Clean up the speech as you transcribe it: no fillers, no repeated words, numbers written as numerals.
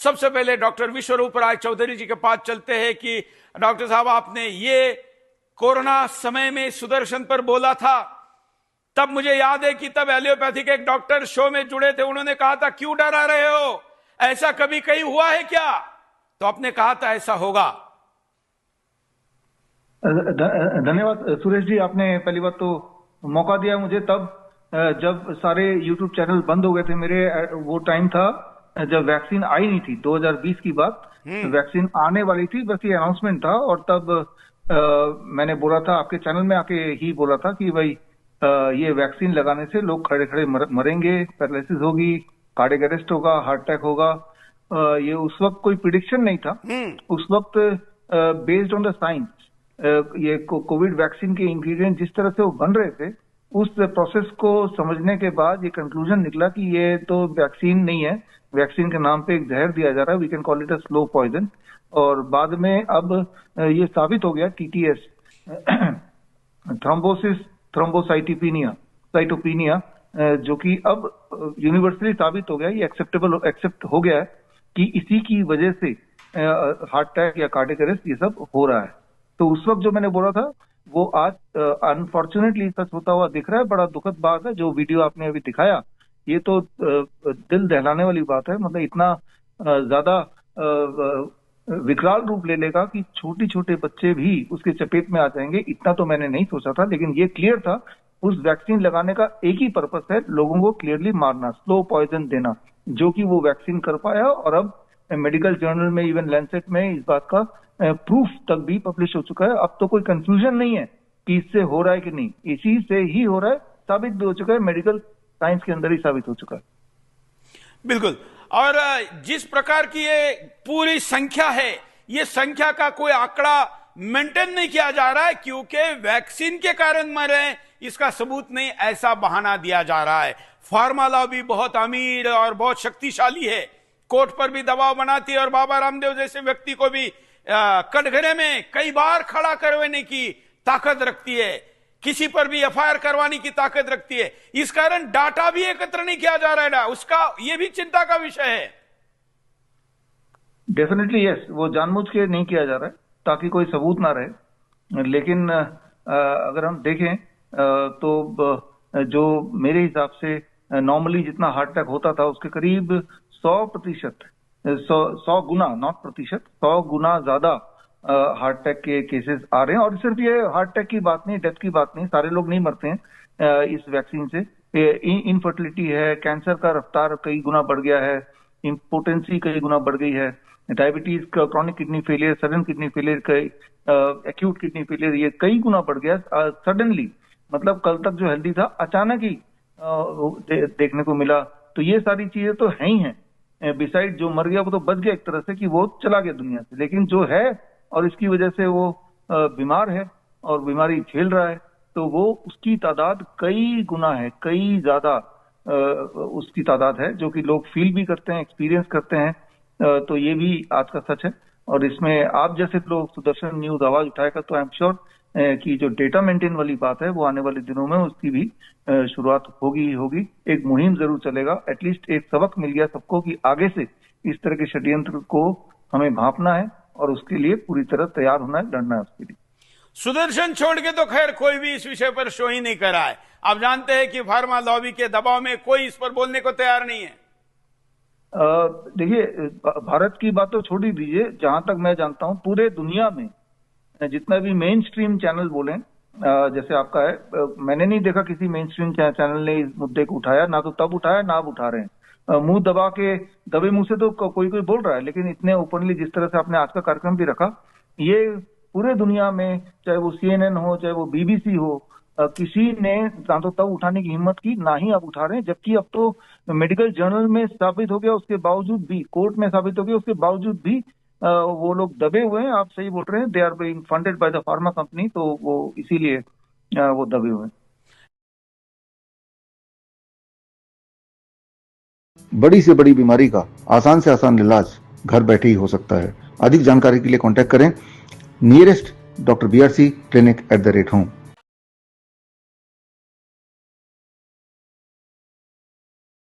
सबसे पहले डॉक्टर विश्वरूप राय चौधरी जी के पास चलते हैं कि डॉक्टर साहब, आपने ये कोरोना समय में सुदर्शन पर बोला था, तब मुझे याद है कि तब एलियोपैथी के एक डॉक्टर शो में जुड़े थे, उन्होंने कहा था क्यों डरा रहे हो, ऐसा कभी कहीं हुआ है क्या? तो आपने कहा था ऐसा होगा। धन्यवाद सुरेश जी, आपने पहली बात तो मौका दिया मुझे तब जब सारे यूट्यूब चैनल बंद हो गए थे मेरे। वो टाइम था जब वैक्सीन आई नहीं थी, 2020 की बात। वैक्सीन आने वाली थी, बस ये अनाउंसमेंट था। और तब मैंने बोला था, आपके चैनल में आके ही बोला था कि भाई ये वैक्सीन लगाने से लोग खड़े खड़े मरेंगे, पैरालिसिस होगी, कार्डियक अरेस्ट होगा, हार्ट अटैक होगा। ये उस वक्त कोई प्रिडिक्शन नहीं था। उस वक्त बेस्ड ऑन द साइंस ये कोविड वैक्सीन के इंग्रेडिएंट जिस तरह से वो बन रहे थे, उस प्रोसेस को समझने के बाद ये कंक्लूजन निकला कि ये तो वैक्सीन नहीं है, वैक्सीन के नाम पे एक जहर दिया जा रहा है, we can call it a slow poison. और बाद में अब ये साबित हो गया, टीटीएस थ्रोम्बोसिस साइटोपिनिया, जो कि अब यूनिवर्सली साबित हो गया, ये एक्सेप्ट हो गया है कि इसी की वजह से हार्ट अटैक या कार्डियक अरेस्ट ये सब हो रहा है। तो उस वक्त जो मैंने बोला था वो आज अनफॉर्चुनेटली सच होता हुआ दिख रहा है। बड़ा दुखद बात है। जो वीडियो आपने अभी दिखाया ये तो दिल दहलाने वाली बात है। मतलब इतना ज्यादा विकराल रूप ले लेगा कि छोटे छोटे बच्चे भी उसके चपेट में आ जाएंगे, इतना तो मैंने नहीं सोचा था। लेकिन ये क्लियर था, उस वैक्सीन लगाने का एक ही पर्पस है, लोगों को क्लियरली मारना, स्लो पॉइजन देना, जो कि वो वैक्सीन कर पाया। और अब मेडिकल जर्नल में, इवन लैंसेट में इस बात का प्रूफ तक भी पब्लिश हो चुका है। अब तो कोई कंफ्यूजन नहीं है कि इससे हो रहा है कि नहीं, इसी से ही हो रहा है, साबित भी हो चुका है, मेडिकल साइंस के अंदर ही साबित हो चुका है। बिल्कुल। और जिस प्रकार की ये पूरी संख्या है, ये संख्या का कोई आंकड़ा मेंटेन नहीं किया जा रहा है, क्योंकि वैक्सीन के कारण मर रहे हैं इसका सबूत नहीं, ऐसा बहाना दिया जा रहा है। फार्मा लॉबी बहुत अमीर और बहुत शक्तिशाली है, कोर्ट पर भी दबाव बनाती है और बाबा रामदेव जैसे व्यक्ति को भी कटघरे में कई बार खड़ा करवाने की ताकत रखती है, किसी पर भी एफआईआर करवाने की ताकत रखती है। इस कारण डाटा भी एकत्र नहीं किया जा रहा है ना, उसका ये भी चिंता का विषय है। डेफिनेटली यस, वो जानबूझ के नहीं किया जा रहा है ताकि कोई सबूत ना रहे। लेकिन अगर हम देखें तो जो मेरे हिसाब से नॉर्मली जितना हार्ट अटैक होता था उसके करीब 100%, 100 गुना, नॉट प्रतिशत, 100 गुना ज्यादा हार्ट अटैक के केसेस आ रहे हैं। और सिर्फ ये हार्ट अटैक की बात नहीं, डेथ की बात नहीं, सारे लोग नहीं मरते हैं इस वैक्सीन से। इनफर्टिलिटी है, कैंसर का रफ्तार कई गुना बढ़ गया है, इम्पोर्टेंसी कई गुना बढ़ गई है, डायबिटीज का, chronic kidney failure, sudden kidney failure, acute kidney failure, ये कई गुना बढ़ गया सडनली। मतलब कल तक जो हेल्दी था अचानक ही देखने को मिला। तो ये सारी चीजें तो है ही हैं। बिसाइड जो मर गया वो तो बच गया एक तरह से, कि वो चला गया दुनिया से, लेकिन जो है और इसकी वजह से वो बीमार है और बीमारी झेल रहा है, तो वो उसकी तादाद कई गुना है, कई ज्यादा उसकी तादाद है, जो कि लोग फील भी करते हैं, एक्सपीरियंस करते हैं। तो ये भी आज का सच है। और इसमें आप जैसे लोग सुदर्शन न्यूज आवाज उठाएगा तो आई एम श्योर कि जो डेटा मेंटेन वाली बात है वो आने वाले दिनों में उसकी भी शुरुआत होगी ही होगी। एक मुहिम जरूर चलेगा। एटलीस्ट एक सबक मिल गया सबको कि आगे से इस तरह के षड्यंत्र को हमें भांपना है और उसके लिए पूरी तरह तैयार होना है, लड़ना है उसके लिए। सुदर्शन छोड़ के तो खैर कोई भी इस विषय पर शो ही नहीं कर रहा है। आप जानते हैं कि फार्मा लॉबी के दबाव में कोई इस पर बोलने को तैयार नहीं है। देखिए, भारत की बात तो छोड़ ही दीजिए, जहां तक मैं जानता हूं पूरे दुनिया में जितना भी मेन स्ट्रीम चैनल बोले, जैसे आपका है, मैंने नहीं देखा किसी मेन स्ट्रीम चैनल ने इस मुद्दे को उठाया, ना तो तब उठाया ना अब उठा रहे हैं। मुंह दबा के, दबे मुंह से तो कोई कोई बोल रहा है, लेकिन इतने ओपनली जिस तरह से आपने आज का कार्यक्रम भी रखा, ये पूरे दुनिया में, चाहे वो CNN हो, चाहे वो BBC हो, किसी ने ना तो तब उठाने की हिम्मत की, ना ही अब उठा रहे हैं। जबकि अब तो मेडिकल जर्नल में साबित हो गया, उसके बावजूद भी, कोर्ट में साबित हो गया, उसके बावजूद भी वो लोग दबे हुए हैं। आप सही बोल रहे हैं, they are being funded by the pharma company, तो वो इसीलिए वो दबे हुए हैं। बड़ी से बड़ी बीमारी का आसान से आसान इलाज घर बैठे ही हो सकता है। अधिक जानकारी के लिए कांटेक्ट करें nearest Dr. BRC Clinic @ home।